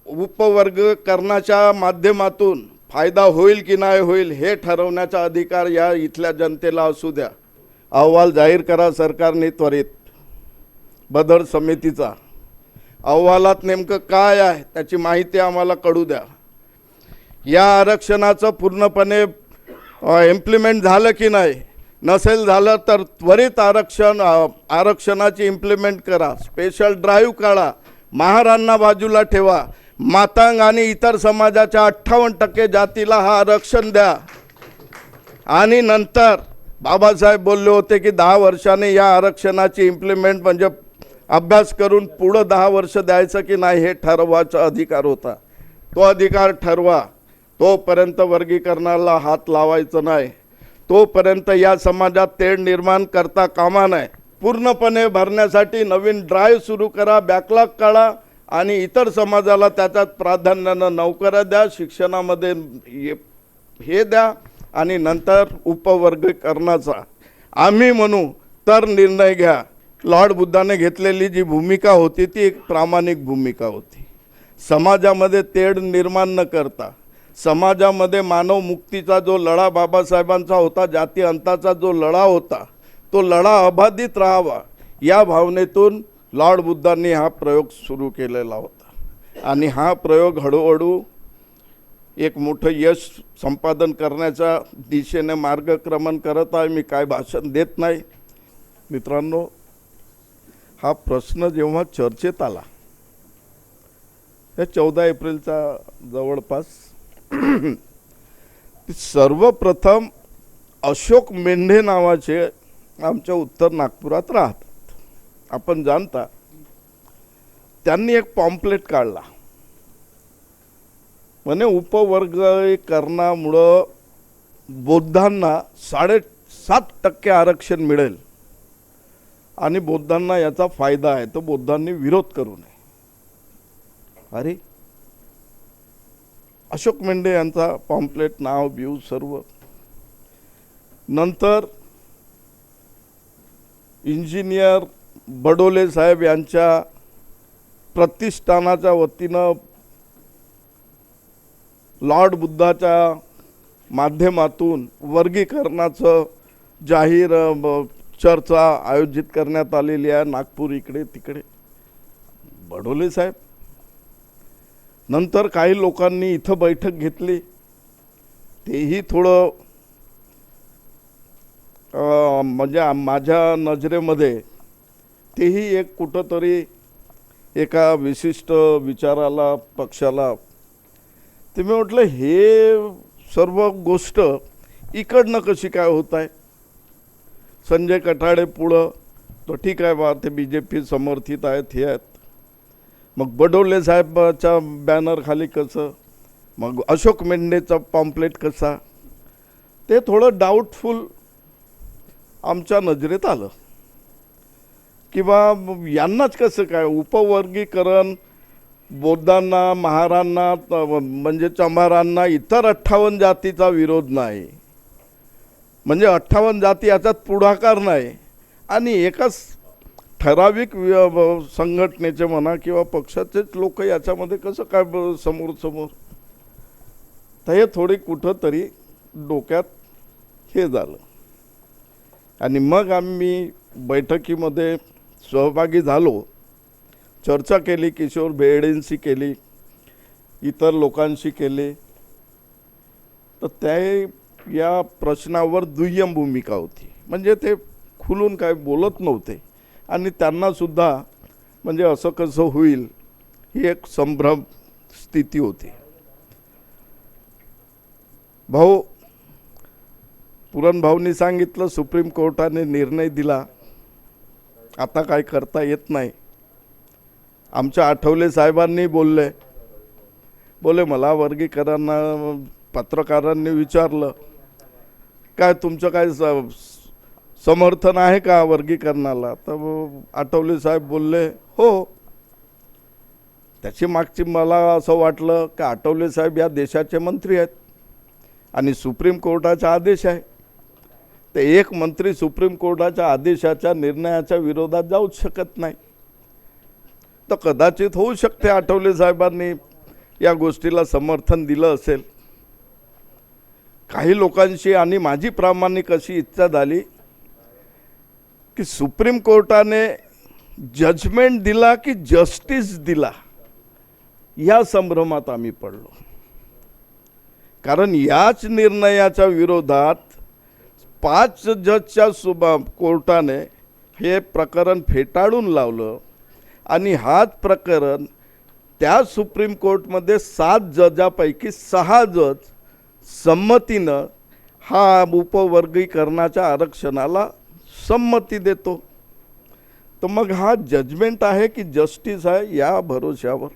उपवर्गीकरणाच्या माध्यमातून फायदा होईल की नाही होईल हे ठरवण्याचा अधिकार या इथल्या जनतेला असू द्या। अहवाल जाहीर करा सरकारने त्वरित बदर समितीचा। अहवालात नेमकं काय आहे त्याची माहिती आम्हाला कळू द्या। या आरक्षणाचं पूर्णपणे इम्प्लिमेंट झालं की नाही, नसेल झालं तर त्वरित आरक्षणाची इम्प्लिमेंट करा। स्पेशल ड्राईव्ह काढा, महारांना बाजूला ठेवा, मातंग आणि इतर समाजाच्या 58% जातीला हा आरक्षण द्या। आणि नंतर बाबासाहेब बोलले होते की 10 वर्षांनी या आरक्षणाची इम्प्लिमेंट म्हणजे अभ्यास करून पुढं 10 वर्ष द्यायचं की नाही हे ठरवायचा अधिकार होता। तो अधिकार ठरवा। तोपर्यंत वर्गीकरणाला हात लावायचं नाही, तोपर्यंत या समाजात तेढ निर्माण करता कामा नये। पूर्णपणे भरण्यासाठी नवीन ड्राईव्ह सुरू करा, बॅकलॉग काढा आणि इतर समाजाला त्याच्यात प्राधान्यानं नोकऱ्या द्या, शिक्षणामध्ये हे द्या आणि नंतर उपवर्गीकरणाचा आम्ही म्हणू तर निर्णय घ्या। लॉर्ड बुद्धाने घेतलेली जी भूमिका होती ती एक प्रामाणिक भूमिका होती। समाजामध्ये तेढ निर्माण न करता, समाजामध्ये मानव मुक्तीचा जो लढा बाबासाहेबांचा होता, जाती अंताचा जो लढा होता, तो लढा अबाधित राहावा या भावनेतून लॉर्ड बुद्धांनी हा प्रयोग सुरू केलेला होता। आणि हा प्रयोग हळूहळू एक मोठं यश संपादन करण्याच्या दिशेने मार्गक्रमण करत आहे। मी काय भाषण देत नाही मित्रांनो। हा प्रश्न जेव्हा चर्चेत आला हे 14 एप्रिलचा जवळपास सर्वप्रथम अशोक मेंढे नावाचे आमच्या उत्तर नागपुरात राहतात, आपण जाणता। त्यांनी एक पॉम्पलेट काढला, म्हणे उपवर्गीकरणामुळं बौद्धांना 7.5% आरक्षण मिळेल आणि बौद्धांना याचा फायदा आहे, तो बौद्धांनी विरोध करू नये। अरे अशोक मेंढे यांचा पॉम्पलेट, नाव बिव सर्व। नंतर इंजिनियर बडोले साहेब यांच्या प्रतिष्ठानाच्या वतीनं लॉर्ड बुद्धाच्या माध्यमातून वर्गीकरणाचं जाहीर चर्चा आयोजित करण्यात आलेली आहे नागपूर इकडे तिकडे। बडोले साहेब, नंतर काही लोकांनी इथं बैठक घेतली, तेही थोडं म्हणजे माझ्या नजरेमध्ये तेही एक कुठंतरी एका विशिष्ट विचाराला पक्षाला ते मी म्हटलं हे सर्व गोष्ट इकडनं कशी काय होत आहे। संजय कठाडे पुढं तो ठीक आहे बा, ते BJP समर्थित आहेत हे आहेत, मग बडोले साहेबाच्या बॅनर खाली कसं, मग अशोक मेंढेचा पॉम्पलेट कसा, ते थोडं डाऊटफुल आमच्या नजरेत आलं की बा यांनाच कसं काय उपवर्गीकरण, बौद्धांना, महारांना म्हणजे चंभारांना इतर 58 जातीचा विरोध नाही, म्हणजे 58 जाती याच्यात पुढाकार नाही आणि एकाच ठराविक संघटनेचे म्हणा किंवा पक्षाचेच लोक याच्यामध्ये कसं काय समोर तर हे थोडी कुठंतरी डोक्यात हे झालं। आणि मग आम्ही बैठकीमध्ये सहभागी झालो, चर्चा केली, किशोर बेडेंशी केली, इतर लोकांशी केली, तर त्या या प्रश्नावर दुय्यम भूमिका होती, म्हणजे ते खुलून काय बोलत नव्हते आणि त्यांनासुद्धा म्हणजे असं कसं होईल ही एक संभ्रम स्थिती होती। भाऊ पुरण भाऊंनी सांगितलं सुप्रीम कोर्टाने निर्णय दिला, आता काय करता येत नाही। आमच्या आठवले साहेबांनी बोले मला वर्गीकरण पत्रकारांनी विचारलं काय तुमचं काय समर्थन आहे का वर्गीकरणाला, तर आठवले साहेब बोलले हो। त्याची मागची मला असं वाटलं की आठवले साहेब या देशाचे मंत्री आहेत आणि सुप्रीम कोर्टाचा आदेश आहे, ते एक मंत्री सुप्रीम कोर्टाच्या आदेशाच्या निर्णयाच्या विरोधात जाऊच शकत नाही। तर कदाचित होऊ शकते आठवले साहेबांनी या गोष्टीला समर्थन दिलं असेल. काही लोकांशी आणि माझी प्रामाणिक अशी इच्छा झाली की सुप्रीम कोर्टाने जजमेंट दिला की जस्टिस दिला, या संभ्रमात आम्ही पडलो. कारण याच निर्णयाच्या विरोधात 5 जजच्या कोर्टाने हे प्रकरण फेटाळून लावलं आणि हाच प्रकरण त्या सुप्रीम कोर्टमध्ये 7 जजापैकी 6 जज संमतीनं हा उपवर्गीकरणाच्या आरक्षणाला संमती देतो. तर मग हा जजमेंट आहे की जस्टिस आहे, या भरोश्यावर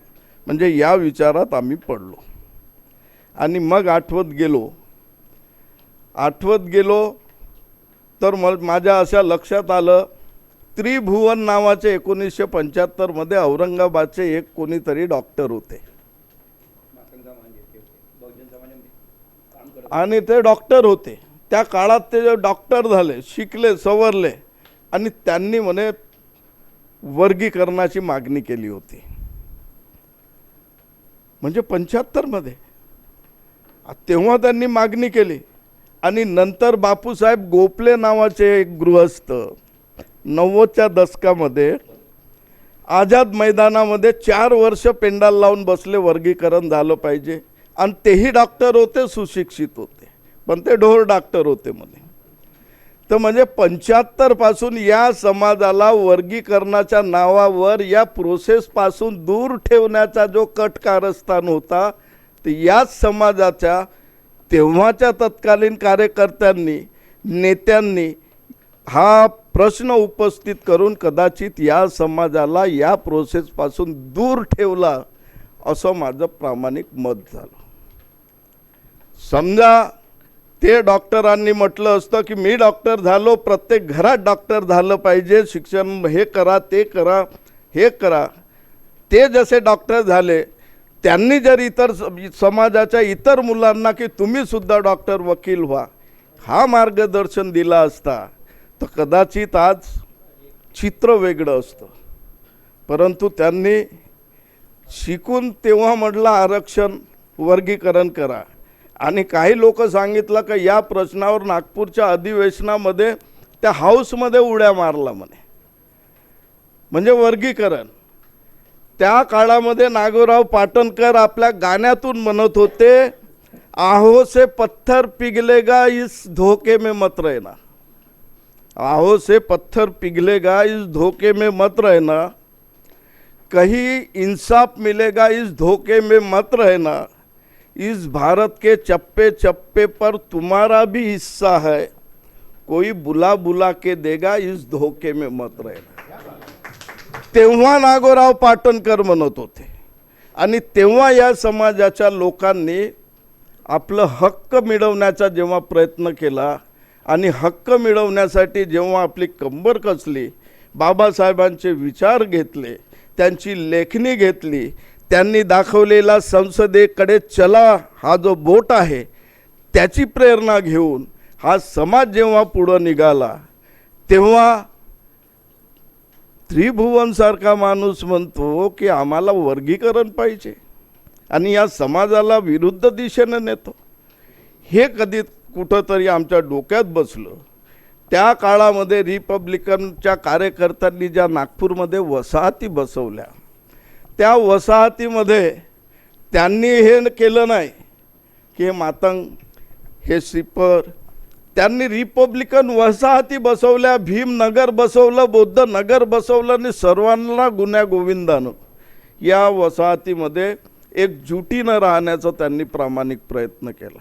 म्हणजे या विचारात आम्ही पडलो. आणि मग आठवत गेलो तर माझ्या अशा लक्षात आलं, त्रिभुवन नावाचे 1975 औरंगाबादचे एक कोणीतरी डॉक्टर होते आणि ते डॉक्टर होते. त्या काळात ते डॉक्टर झाले, शिकले, सवरले आणि त्यांनी म्हणे वर्गीकरणाची मागणी केली होती. म्हणजे 75 तेव्हा त्यांनी मागणी केली. आणि नंतर बापूसाहेब गोपले नावाचे एक गृहस्थ 90च्या दशकामध्ये आझाद मैदानामध्ये 4 वर्ष पेंडाल लावून बसले, वर्गीकरण झालं पाहिजे. आणि तेही डॉक्टर होते, सुशिक्षित होते, पण ते ढोर डॉक्टर होते म्हणे. तर म्हणजे 75 पासून या समाजाला वर्गीकरणाच्या नावावर या प्रोसेसपासून दूर ठेवण्याचा जो कट कारस्थान होता, तर याच समाजाच्या तेव्हाच्या तत्कालीन कार्यकर्त्यांनी, नेत्यांनी हा प्रश्न उपस्थित करून कदाचित या समाजाला या प्रोसेसपासून दूर ठेवला, असं माझं प्रामाणिक मत झालं. समजा ते डॉक्टरांनी म्हटलं असतं की मी डॉक्टर झालो, प्रत्येक घरात डॉक्टर झालं पाहिजे, शिक्षण हे करा, ते करा, हे करा. ते जसे डॉक्टर झाले, त्यांनी जर इतर समाजाच्या इतर मुलांना की तुम्ही सुद्धा डॉक्टर, वकील व्हा, हा मार्गदर्शन दिला असता, तर कदाचित आज चित्र वेगळं असतं. परंतु त्यांनी शिकून तेव्हा म्हटलं आरक्षण, वर्गीकरण करा. आणि काही लोक सांगितलं की या प्रश्नावर नागपूरच्या अधिवेशनामध्ये त्या हाऊसमध्ये उड्या मारला म्हणे, म्हणजे वर्गीकरण. त्या काळामध्ये नागोराव पाटणकर आपल्या गाण्यातून म्हणत होते, आहो से पत्थर पिघलेगा इस धोखे में मत रहना, आहो से पत्थर पिघलेगा इस धोखे में मत रहना, कहीं इंसाफ मिलेगा इस धोखे में मत रहना, इस भारत के चप्पे चप्पे पर तुम्हारा भी हिस्सा है, कोई बुला बुला के देगा इस धोखे में मत रहना. तेव्हा नागोराव पाटणकर म्हणत होते. आणि तेव्हा या समाजाच्या लोकांनी आपलं हक्क मिळवण्याचा जेव्हा प्रयत्न केला आणि हक्क मिळवण्यासाठी जेव्हा आपली कंबर कसली, बाबासाहेबांचे विचार घेतले, त्यांची लेखणी घेतली, त्यांनी दाखवलेला संसदेकडे चला हा जो बोट आहे, त्याची प्रेरणा घेऊन हा समाज जेव्हा पुढं निघाला, तेव्हा त्रिभुवनसारखा माणूस म्हणतो की आम्हाला वर्गीकरण पाहिजे आणि या समाजाला विरुद्ध दिशेने नेतो. हे कधी कुठंतरी आमच्या डोक्यात बसलं. त्या काळामध्ये रिपब्लिकनच्या कार्यकर्त्यांनी ज्या नागपूरमध्ये वसाहती बसवल्या, त्या वसाहतीमध्ये त्यांनी हे केलं नाही की हे मातंग, हे सिपर, त्यांनी रिपब्लिकन वसाहती बसवल्या, भीमनगर बसवलं, बौद्ध नगर बसवलं आणि सर्वांना गुण्या गोविंदानं या वसाहतीमध्ये एकजुटीनं राहण्याचा त्यांनी प्रामाणिक प्रयत्न केला.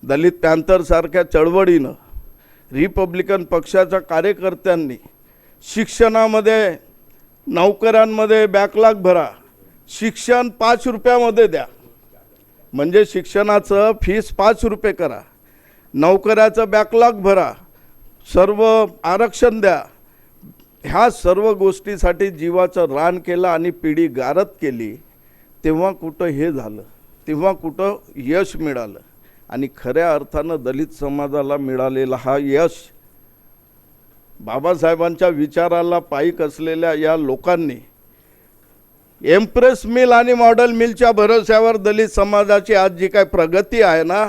दलित पॅंथरसारख्या चळवळीनं, रिपब्लिकन पक्षाच्या कार्यकर्त्यांनी शिक्षणामध्ये, नोकऱ्यांमध्ये बॅकलॉग भरा, शिक्षण 5 रुपयामध्ये द्या, म्हणजे शिक्षणाचं फीस 5 रुपये करा, नोकऱ्याचं बॅकलॉग भरा, सर्व आरक्षण द्या. ह्या सर्व गोष्टीसाठी जीवाचं रान केलं आणि पिढी गारद केली. तेव्हा कुठं हे झालं, तेव्हा कुठं यश मिळालं. आणि खऱ्या अर्थानं दलित समाजाला मिळालेला हा यश बाबासाहेबांच्या विचाराला पायीक असलेल्या या लोकांनी एम्प्रेस मिल आणि मॉडेल मिलच्या भरोश्यावर दलित समाजाची आज जी काय प्रगती आहे ना,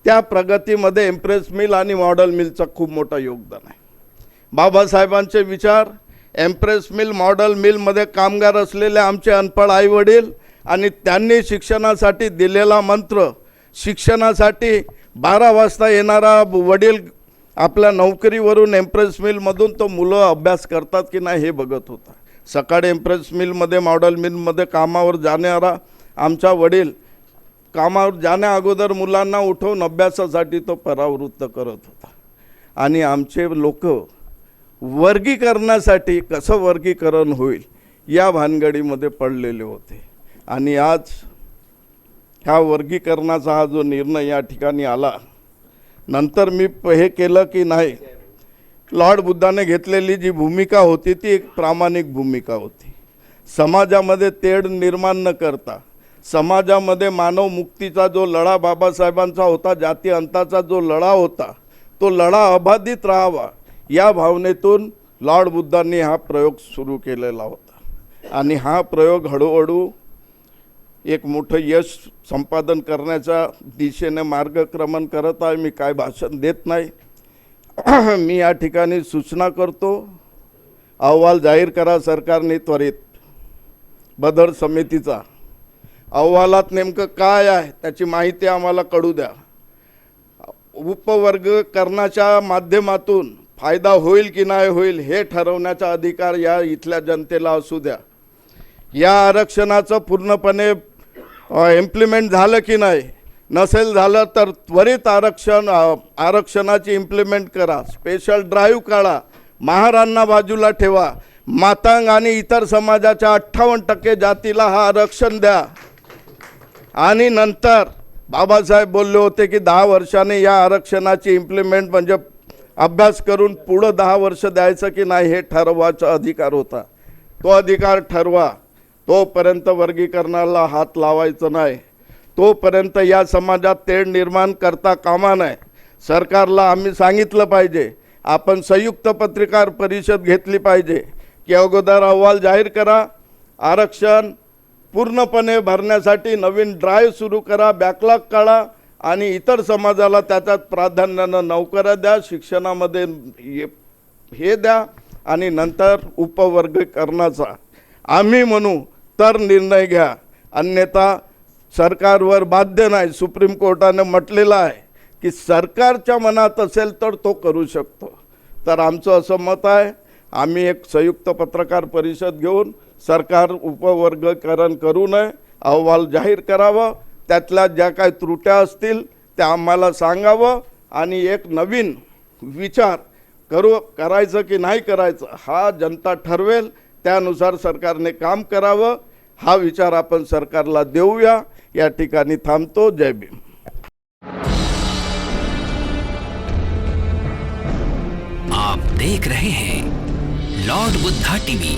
त्या प्रगतीमध्ये एम्प्रेस मिल आणि मॉडेल मिलचं खूप मोठं योगदान आहे. बाबासाहेबांचे विचार, एम्प्रेस मिल मॉडेल मिलमध्ये कामगार असलेले आमचे अनपढ आईवडील आणि त्यांनी शिक्षणासाठी दिलेला मंत्र, शिक्षणासाठी 12 वाजता येणारा वडील आपल्या नोकरीवरून एम्प्रेस मिलमधून तो मुलं अभ्यास करतात की नाही हे बघत होता. सकाळी एम्प्रेस मिलमध्ये मॉडेल मिलमध्ये कामावर जाणारा आमचा वडील कामावर जाण्या अगोदर मुलांना उठवून अभ्यासासाठी तो परावृत्त करत होता. आणि आमचे लोक वर्गीकरणासाठी कसं वर्गीकरण होईल या भानगडीमध्ये पडलेले होते. आणि आज ह्या वर्गीकरणाचा हा जो निर्णय या ठिकाणी आला, नंतर मी हे केलं की नाही, लॉर्ड बुद्धाने घेतलेली जी भूमिका होती ती एक प्रामाणिक भूमिका होती. समाजामध्ये तेढ निर्माण न करता, समाजामध्ये मानव मुक्तीचा जो लढा बाबासाहेबांचा होता, जाती अंताचा जो लढा होता, तो लढा अबाधित राहावा या भावनेतून लॉर्ड बुद्धांनी हा प्रयोग सुरू केलेला होता. आणि हा प्रयोग हळूहळू एक मोठं यश संपादन करण्याच्या दिशेने मार्गक्रमण करत आहे. मी काय भाषण देत नाही. मी या ठिकाणी सूचना करतो, अहवाल जाहीर करा सरकारने त्वरित. बदर समितीचा अहवालात नेमकं काय आहे त्याची माहिती आम्हाला कळू द्या. उपवर्गीकरणाच्या माध्यमातून फायदा होईल की नाही होईल हे ठरवण्याचा अधिकार या इथल्या जनतेला असू द्या. या आरक्षणाचं पूर्णपणे इम्प्लिमेंट झालं की नाही, नसेल झालं तर त्वरित आरक्षणाची इम्प्लिमेंट करा. स्पेशल ड्राईव्ह काढा, महारांना बाजूला ठेवा, मातंग आणि इतर समाजाच्या 58% जातीला हा आरक्षण द्या. आणि नंतर बाबासाहेब बोलले होते की 10 वर्षांनी या आरक्षणाची इम्प्लिमेंट म्हणजे अभ्यास करून पुढं 10 वर्ष द्यायचं की नाही हे ठरवायचा अधिकार होता. तो अधिकार ठरवा. तोपर्यंत वर्गीकरणाला हात लावायचं नाही, तोपर्यंत या समाजात तेढ निर्माण करता कामा नये. सरकारला आम्ही सांगितलं पाहिजे, आपण संयुक्त पत्रकार परिषद घेतली पाहिजे की अगोदर अहवाल जाहीर करा, आरक्षण पूर्णपणे भरण्यासाठी नवीन ड्राईव्ह सुरू करा, बॅकलॉग काढा आणि इतर समाजाला त्याच्यात प्राधान्यानं नोकऱ्या द्या, शिक्षणामध्ये हे द्या आणि नंतर उपवर्गीकरणाचा आम्ही म्हणू तर निर्णय घ्या. अन्यथा सरकारवर बाध्य नाही. सुप्रीम कोर्टाने म्हटलेलं आहे की सरकारच्या मनात असेल तर तो करू शकतो. तर आमचं असं मत आहे, आम्ही एक संयुक्त पत्रकार परिषद घेऊन सरकार उपवर्गीकरण करू नये, अहवाल जाहीर करावं, त्यातल्या ज्या काही त्रुट्या असतील त्या आम्हाला सांगावं आणि एक नवीन विचार करायचं की नाही करायचं हा जनता ठरवेल. त्यानुसार सरकारने काम करावं. हा विचार आपण सरकारला देऊया. या ठिकाणी थांबतो. जय भीम. आप देख रहे हैं लॉर्ड बुद्धा टीवी.